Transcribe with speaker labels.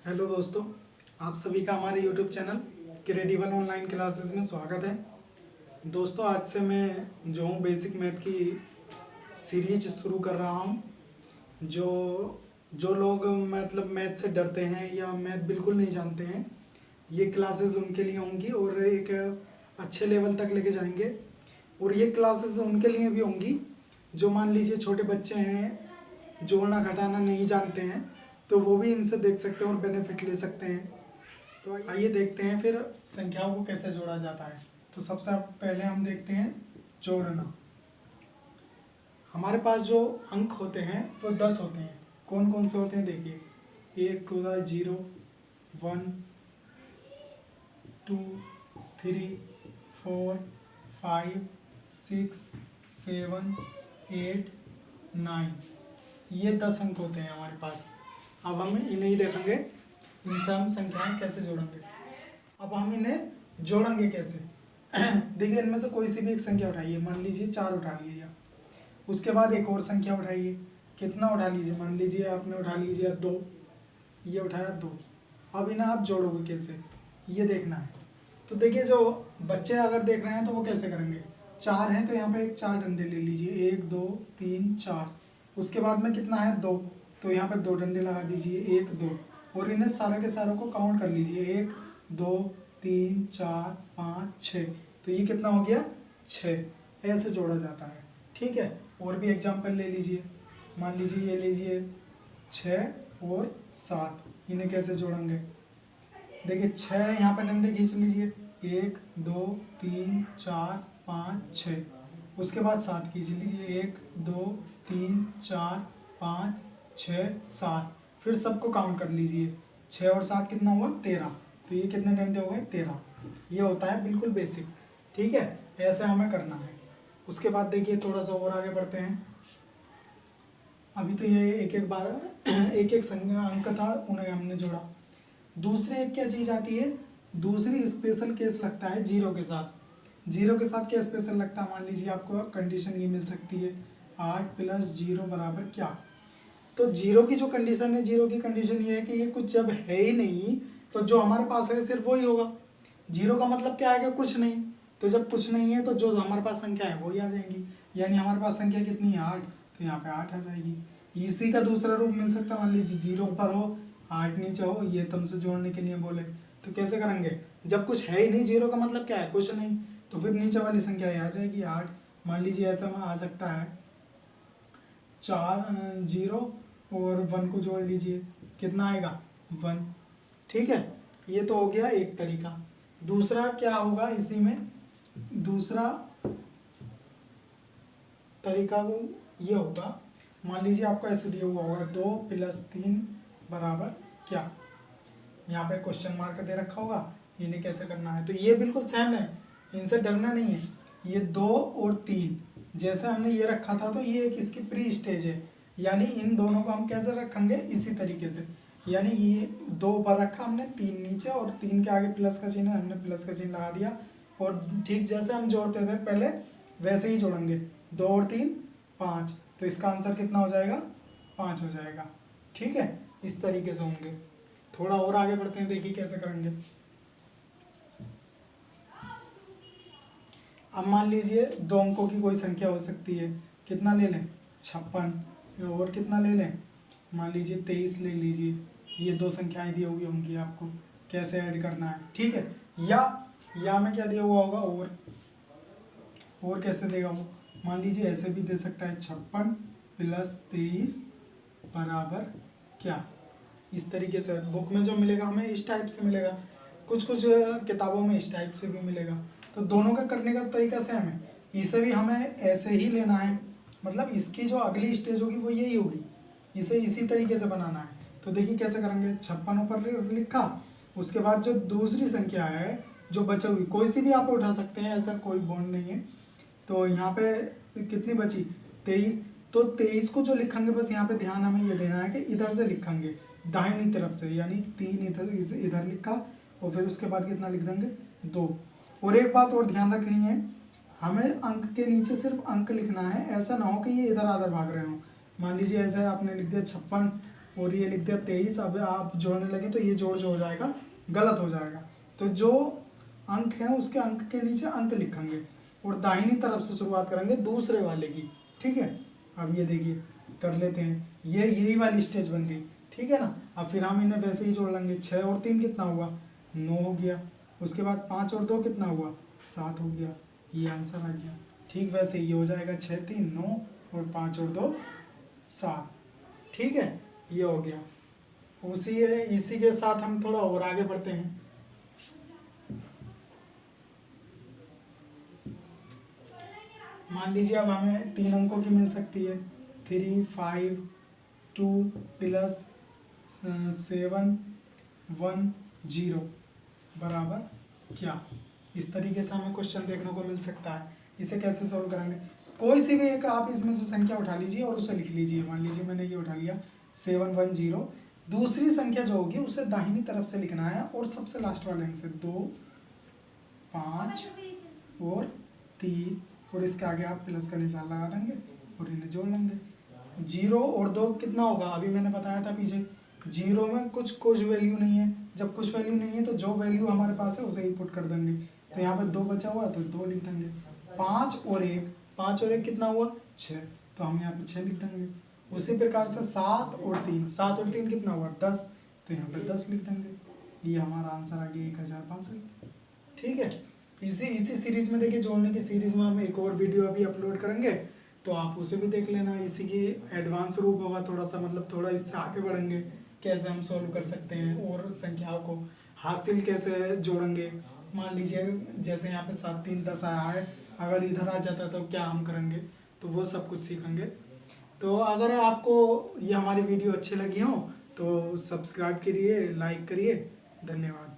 Speaker 1: Hello दोस्तों, आप सभी का हमारे YouTube channel credible online classes में स्वागत है। दोस्तों, आज से मैं जो हूँ बेसिक मैथ की सीरीज शुरू कर रहा हूँ। जो जो लोग मतलब मैथ से डरते हैं या मैथ बिल्कुल नहीं जानते हैं, ये क्लासेस उनके लिए होंगी और एक अच्छे लेवल तक लेके जाएंगे। और ये क्लासेस उनके लिए भी होंगी जो मान लीजिए छोटे बच्चे हैं, जोड़ना घटाना नहीं जानते हैं, तो वो भी इनसे देख सकते हैं और बेनिफिट ले सकते हैं। तो आइए देखते हैं फिर संख्याओं को कैसे जोड़ा जाता है। तो सबसे पहले हम देखते हैं जोड़ना। हमारे पास जो अंक होते हैं वो 10 होते हैं। कौन कौन से होते हैं देखिए, 1 होता है 0, 1, 2, 3, 4, 5, 6, 7, 8, 9, ये 10 अंक होते हैं हमारे पास। अब हम इन्हें ही देखेंगे, इनसे हम संख्याएं कैसे जोड़ेंगे। अब हम इन्हें जोड़ेंगे कैसे। देखिए, इनमें से कोई सी भी एक संख्या उठाइए, मान लीजिए 4 उठा लीजिए। उसके बाद एक और संख्या उठाइए, कितना उठा लीजिए, मान लीजिए आपने उठा लीजिए 2, ये उठाया 2। अब इन्हें आप जोड़ोगे कैसे, ये देखना है। तो देखिए, जो बच्चे अगर देख रहे हैं तो वो कैसे करेंगे। 4 हैं तो यहाँ पे एक 4 डंडे ले लीजिए, 1, 2, 3, 4। उसके बाद में कितना है 2, तो यहाँ पे 2 डंडे लगा दीजिए, 1, 2, और इन्हें सारे के सारों को काउंट कर लीजिए, 1, 2, 3, 4, 5, 6। तो ये कितना हो गया 6। ऐसे जोड़ा जाता है, ठीक है। और भी एग्जाम्पल ले लीजिए, मान लीजिए ये लीजिए 6 और 7, इन्हें कैसे जोड़ेंगे। देखिए 6 यहाँ पे डंडे खींच लीजिए, 1, 2, 3, 4, 5, 6। उसके बाद 7 खींच लीजिए, 1, 2, 3, 4, 5, 6, 7। फिर सबको काउंट कर लीजिए, 6 और 7 कितना हुआ 13। तो ये कितने डंडे हो गए 13। ये होता है बिल्कुल बेसिक, ठीक है। ऐसे हमें करना है। उसके बाद देखिए थोड़ा सा और आगे बढ़ते हैं। अभी तो ये एक एक बार एक एक संख्या अंक था, उन्हें हमने जोड़ा। दूसरी एक क्या चीज़ आती है, दूसरी स्पेशल केस लगता है जीरो के साथ। जीरो के साथ क्या स्पेशल लगता है, मान लीजिए आपको कंडीशन ये मिल सकती है, 8 + 0 बराबर क्या। तो जीरो की जो कंडीशन है, जीरो की कंडीशन ये है कि ये कुछ जब है ही नहीं तो जो हमारे पास है सिर्फ वही होगा। जीरो का मतलब क्या है कि कुछ नहीं। तो जब कुछ नहीं है तो जो हमारे पास संख्या है वही आ जाएंगी। यानी हमारे पास संख्या कितनी है 8, तो यहाँ पे 8 आ जाएगी। इसी का दूसरा रूप मिल सकता है, मान लीजिए 0 ऊपर हो 8 नीचे हो, ये तुमसे जोड़ने के लिए बोले तो कैसे करेंगे। जब कुछ है ही नहीं, जीरो का मतलब क्या है कुछ नहीं, तो फिर नीचे वाली संख्या ये आ जाएगी 8। मान लीजिए ऐसा आ सकता है 0 और 1 को जोड़ लीजिए, कितना आएगा 1, ठीक है। ये तो हो गया एक तरीका। दूसरा क्या होगा इसी में, दूसरा तरीका वो ये होगा, मान लीजिए आपको ऐसे दिया हुआ होगा 2 + 3 बराबर क्या। यहाँ पे क्वेश्चन मार्क दे रखा होगा, इन्हें कैसे करना है। तो ये बिल्कुल सेम है, इनसे डरना नहीं है। ये 2 और 3 जैसे हमने ये रखा था, तो ये एक इसकी प्री स्टेज है। यानी इन दोनों को हम कैसे रखेंगे, इसी तरीके से। यानी ये 2 ऊपर रखा हमने, 3 नीचे, और 3 के आगे प्लस का चिन्ह है, हमने प्लस का चिन्ह लगा दिया। और ठीक जैसे हम जोड़ते थे पहले वैसे ही जोड़ेंगे, 2 और 3 5। तो इसका आंसर कितना हो जाएगा 5 हो जाएगा, ठीक है। इस तरीके से होंगे। थोड़ा और आगे बढ़ते हैं, देखिए कैसे करेंगे। अब मान लीजिए 2 अंकों की कोई संख्या हो सकती है, कितना ले लें 56, और कितना ले लें मान लीजिए 23 ले लीजिए। ये 2 संख्याएं दी होंगी आपको, कैसे ऐड करना है, ठीक है। या में क्या दिया हुआ होगा, और कैसे देगा वो, मान लीजिए ऐसे भी दे सकता है 56 + 23 बराबर क्या। इस तरीके से बुक में जो मिलेगा हमें इस टाइप से मिलेगा, कुछ कुछ किताबों में इस टाइप से भी मिलेगा। तो दोनों का करने का तरीका सेम है। इसे भी हमें ऐसे ही लेना है, मतलब इसकी जो अगली स्टेज होगी वो यही होगी, इसे इसी तरीके से बनाना है। तो देखिए कैसे करेंगे, 56 ऊपर लिखा, उसके बाद जो दूसरी संख्या है जो बची हुई, कोई सी भी आप उठा सकते हैं, ऐसा कोई बॉन्ड नहीं है। तो यहाँ पे कितनी बची 23, तो 23 को जो लिखेंगे बस यहाँ पे ध्यान हमें ये देना है कि इधर से लिखेंगे दाहिनी तरफ से, यानी 3 इधर लिखा, और फिर उसके बाद कितना लिख देंगे 2। और एक बात और ध्यान रखनी है, हमें अंक के नीचे सिर्फ अंक लिखना है, ऐसा ना हो कि ये इधर आधर भाग रहे हो। मान लीजिए ऐसा आपने लिख दिया 56 और ये लिख दिया 23। अब आप जोड़ने लगे तो ये जोड़ जो हो जाएगा गलत हो जाएगा। तो जो अंक है उसके अंक के नीचे अंक लिखेंगे और दाहिनी तरफ से शुरुआत करेंगे दूसरे वाले की, ठीक है। अब ये देखिए कर लेते हैं, ये यही वाली स्टेज बन गई, ठीक है ना। अब फिर हम इन्हें वैसे ही जोड़ लेंगे, 6 और 3 कितना हुआ 9 हो गया। उसके बाद 5 और 2 कितना हुआ 7 हो गया, ये आंसर आ गया। ठीक वैसे ये हो जाएगा 6 3 9 और 5 और 2 7, ठीक है, ये हो गया। इसी के साथ हम थोड़ा और आगे बढ़ते हैं। मान लीजिए अब हमें 3 अंकों की मिल सकती है, 3 5 2 प्लस 7 1 0 बराबर क्या। इस तरीके से हमें क्वेश्चन देखने को मिल सकता है। इसे कैसे सॉल्व करेंगे, कोई सी भी एक आप इसमें से संख्या उठा लीजिए और उसे लिख लीजिए। मान लीजिए मैंने ये उठा लिया 7 1 0, दूसरी संख्या जो होगी उसे दाहिनी तरफ से लिखना है और सबसे लास्ट वाले अंक से 2 5 और 3 और इसके आगे आप प्लस का निशान लगा देंगे और इन्हें जोड़ लेंगे। 0 और 2 कितना होगा, अभी मैंने बताया था पीछे, 0 में कुछ वैल्यू नहीं है। जब कुछ वैल्यू नहीं है तो जो वैल्यू हमारे पास है उसे ही पुट कर देंगे। तो यहाँ पे 2 बचा हुआ तो 2 लिख देंगे। 5 और 1 कितना हुआ 6, तो हम यहाँ पे 6 लिख देंगे। उसी प्रकार से 7 और 3 कितना हुआ 10, तो यहाँ पे 10 लिख देंगे। ये हमारा आंसर आ गया 1065, ठीक है। इसी सीरीज में देखिए, जोड़ने की सीरीज में हम एक और वीडियो अभी अपलोड करेंगे, तो आप उसे भी देख लेना। इसी की एडवांस रूप होगा थोड़ा सा, मतलब थोड़ा इससे आगे बढ़ेंगे, कैसे हम सॉल्व कर सकते हैं और संख्याओं को हासिल कैसे जोड़ेंगे। मान लीजिए जैसे यहाँ पे 7 3 10 आया है, अगर इधर आ जाता तो क्या हम करेंगे, तो वो सब कुछ सीखेंगे। तो अगर आपको ये हमारी वीडियो अच्छी लगी हो तो सब्सक्राइब करिए, लाइक करिए। धन्यवाद।